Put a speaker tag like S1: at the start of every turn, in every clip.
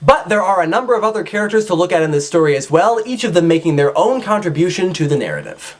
S1: But there are a number of other characters to look at in this story as well, each of them making their own contribution to the narrative.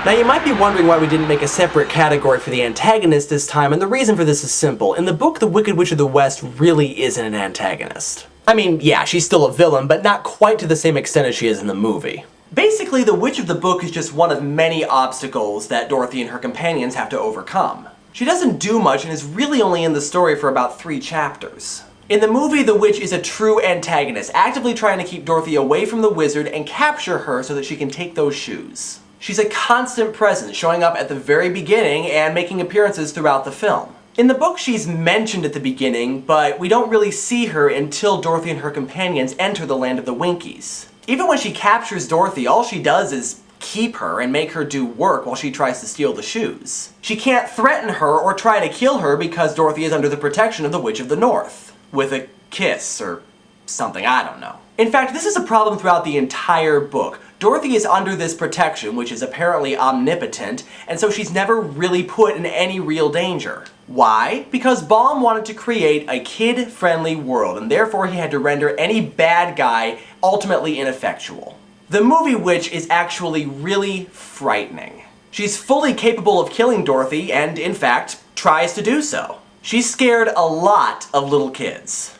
S1: Now you might be wondering why we didn't make a separate category for the antagonist this time, and the reason for this is simple. In the book, the Wicked Witch of the West really isn't an antagonist. I mean, yeah, she's still a villain, but not quite to the same extent as she is in the movie. Basically, the witch of the book is just one of many obstacles that Dorothy and her companions have to overcome. She doesn't do much and is really only in the story for about 3 chapters. In the movie, the witch is a true antagonist, actively trying to keep Dorothy away from the wizard and capture her so that she can take those shoes. She's a constant presence, showing up at the very beginning and making appearances throughout the film. In the book, she's mentioned at the beginning, but we don't really see her until Dorothy and her companions enter the land of the Winkies. Even when she captures Dorothy, all she does is keep her and make her do work while she tries to steal the shoes. She can't threaten her or try to kill her because Dorothy is under the protection of the Witch of the North. With a kiss or something, I don't know. In fact, this is a problem throughout the entire book. Dorothy is under this protection, which is apparently omnipotent, and so she's never really put in any real danger. Why? Because Baum wanted to create a kid-friendly world, and therefore he had to render any bad guy ultimately ineffectual. The movie witch is actually really frightening. She's fully capable of killing Dorothy, and in fact, tries to do so. She's scared a lot of little kids.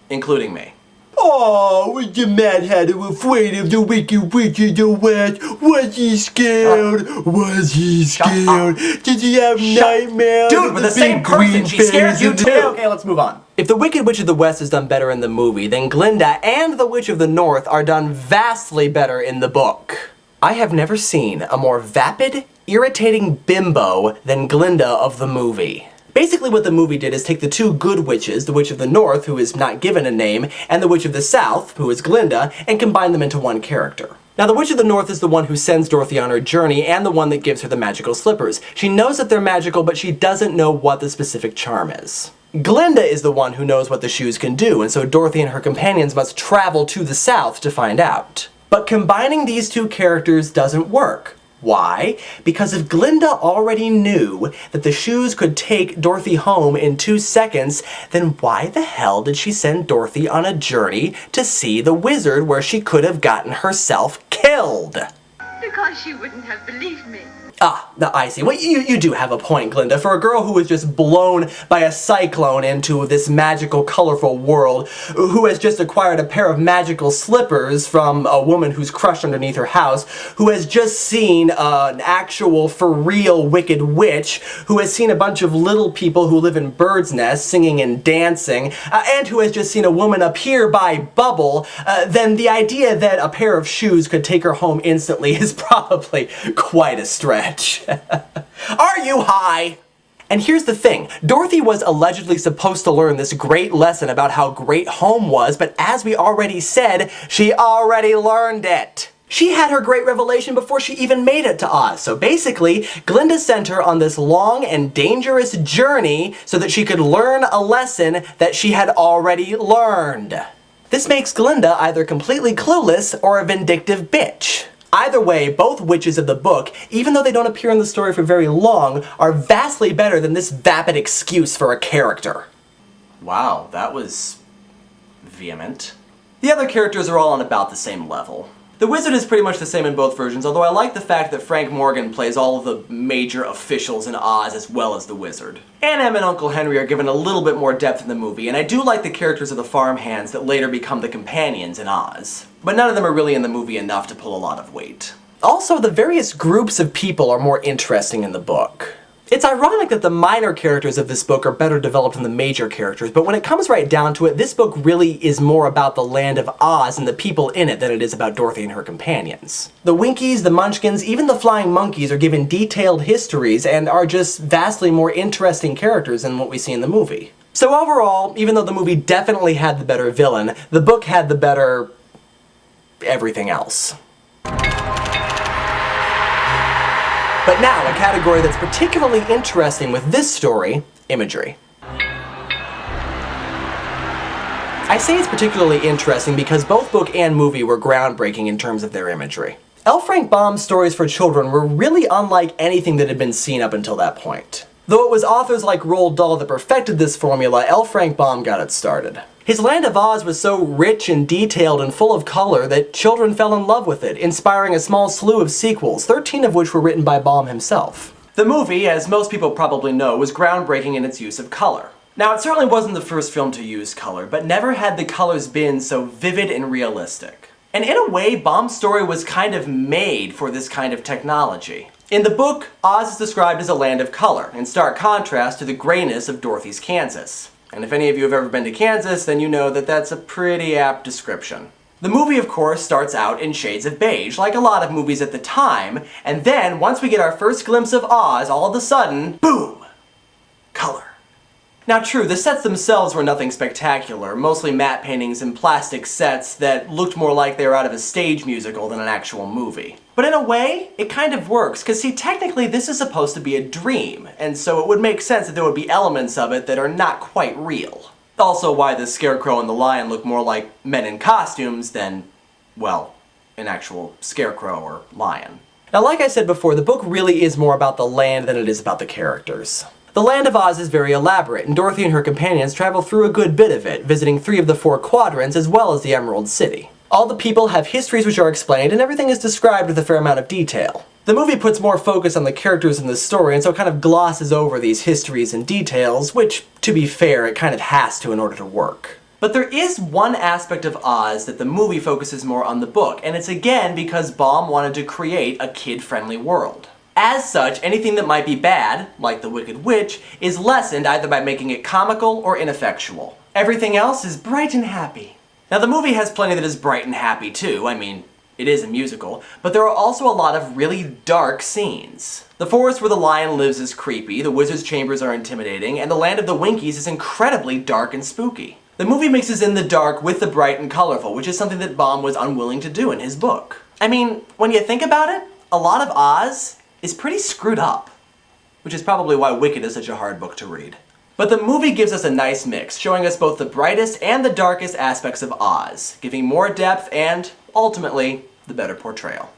S1: Including me.
S2: Oh, was the Mad Hatter afraid of the Wicked Witch of the West? Was he scared? Was he scared? Did he have nightmares?
S1: Dude, we're the same person. She scares you too.
S3: Okay, let's move on.
S1: If the Wicked Witch of the West is done better in the movie, then Glinda and the Witch of the North are done vastly better in the book. I have never seen a more vapid, irritating bimbo than Glinda of the movie. Basically what the movie did is take the 2 good witches, the Witch of the North, who is not given a name, and the Witch of the South, who is Glinda, and combine them into one character. Now the Witch of the North is the one who sends Dorothy on her journey, and the one that gives her the magical slippers. She knows that they're magical, but she doesn't know what the specific charm is. Glinda is the one who knows what the shoes can do, and so Dorothy and her companions must travel to the South to find out. But combining these 2 characters doesn't work. Why? Because if Glinda already knew that the shoes could take Dorothy home in 2 seconds, then why the hell did she send Dorothy on a journey to see the wizard where she could have gotten herself killed?
S4: Because she wouldn't have believed me.
S1: Ah, I see. Well, you do have a point, Glinda. For a girl who was just blown by a cyclone into this magical, colorful world, who has just acquired a pair of magical slippers from a woman who's crushed underneath her house, who has just seen an actual, for real, wicked witch, who has seen a bunch of little people who live in birds' nests singing and dancing, and who has just seen a woman appear by bubble, then the idea that a pair of shoes could take her home instantly is probably quite a stretch. Are you high? And here's the thing, Dorothy was allegedly supposed to learn this great lesson about how great home was, but as we already said, she already learned it. She had her great revelation before she even made it to Oz, so basically, Glinda sent her on this long and dangerous journey so that she could learn a lesson that she had already learned. This makes Glinda either completely clueless or a vindictive bitch. Either way, both witches of the book, even though they don't appear in the story for very long, are vastly better than this vapid excuse for a character. Wow, that was vehement. The other characters are all on about the same level. The wizard is pretty much the same in both versions, although I like the fact that Frank Morgan plays all of the major officials in Oz as well as the wizard. Aunt Em and Uncle Henry are given a little bit more depth in the movie, and I do like the characters of the farmhands that later become the companions in Oz. But none of them are really in the movie enough to pull a lot of weight. Also, the various groups of people are more interesting in the book. It's ironic that the minor characters of this book are better developed than the major characters, but when it comes right down to it, this book really is more about the land of Oz and the people in it than it is about Dorothy and her companions. The Winkies, the Munchkins, even the Flying Monkeys are given detailed histories and are just vastly more interesting characters than what we see in the movie. So overall, even though the movie definitely had the better villain, the book had the better everything else. But now, a category that's particularly interesting with this story, imagery. I say it's particularly interesting because both book and movie were groundbreaking in terms of their imagery. L. Frank Baum's stories for children were really unlike anything that had been seen up until that point. Though it was authors like Roald Dahl that perfected this formula, L. Frank Baum got it started. His Land of Oz was so rich and detailed and full of color that children fell in love with it, inspiring a small slew of sequels, 13 of which were written by Baum himself. The movie, as most people probably know, was groundbreaking in its use of color. Now, it certainly wasn't the first film to use color, but never had the colors been so vivid and realistic. And in a way, Baum's story was kind of made for this kind of technology. In the book, Oz is described as a land of color, in stark contrast to the grayness of Dorothy's Kansas. And if any of you have ever been to Kansas, then you know that that's a pretty apt description. The movie, of course, starts out in shades of beige, like a lot of movies at the time, and then, once we get our first glimpse of Oz, all of a sudden, boom! Color. Now true, the sets themselves were nothing spectacular, mostly matte paintings and plastic sets that looked more like they were out of a stage musical than an actual movie. But in a way, it kind of works, because see, technically this is supposed to be a dream, and so it would make sense that there would be elements of it that are not quite real. Also why the Scarecrow and the Lion look more like men in costumes than, well, an actual scarecrow or lion. Now like I said before, the book really is more about the land than it is about the characters. The Land of Oz is very elaborate, and Dorothy and her companions travel through a good bit of it, visiting 3 of the 4 quadrants as well as the Emerald City. All the people have histories which are explained, and everything is described with a fair amount of detail. The movie puts more focus on the characters in the story, and so it kind of glosses over these histories and details, which, to be fair, it kind of has to in order to work. But there is one aspect of Oz that the movie focuses more on the book, and it's again because Baum wanted to create a kid-friendly world. As such, anything that might be bad, like the Wicked Witch, is lessened either by making it comical or ineffectual. Everything else is bright and happy. Now the movie has plenty that is bright and happy too, I mean, it is a musical, but there are also a lot of really dark scenes. The forest where the lion lives is creepy, the wizard's chambers are intimidating, and the land of the Winkies is incredibly dark and spooky. The movie mixes in the dark with the bright and colorful, which is something that Baum was unwilling to do in his book. I mean, when you think about it, a lot of Oz is pretty screwed up, which is probably why Wicked is such a hard book to read. But the movie gives us a nice mix, showing us both the brightest and the darkest aspects of Oz, giving more depth and, ultimately, the better portrayal.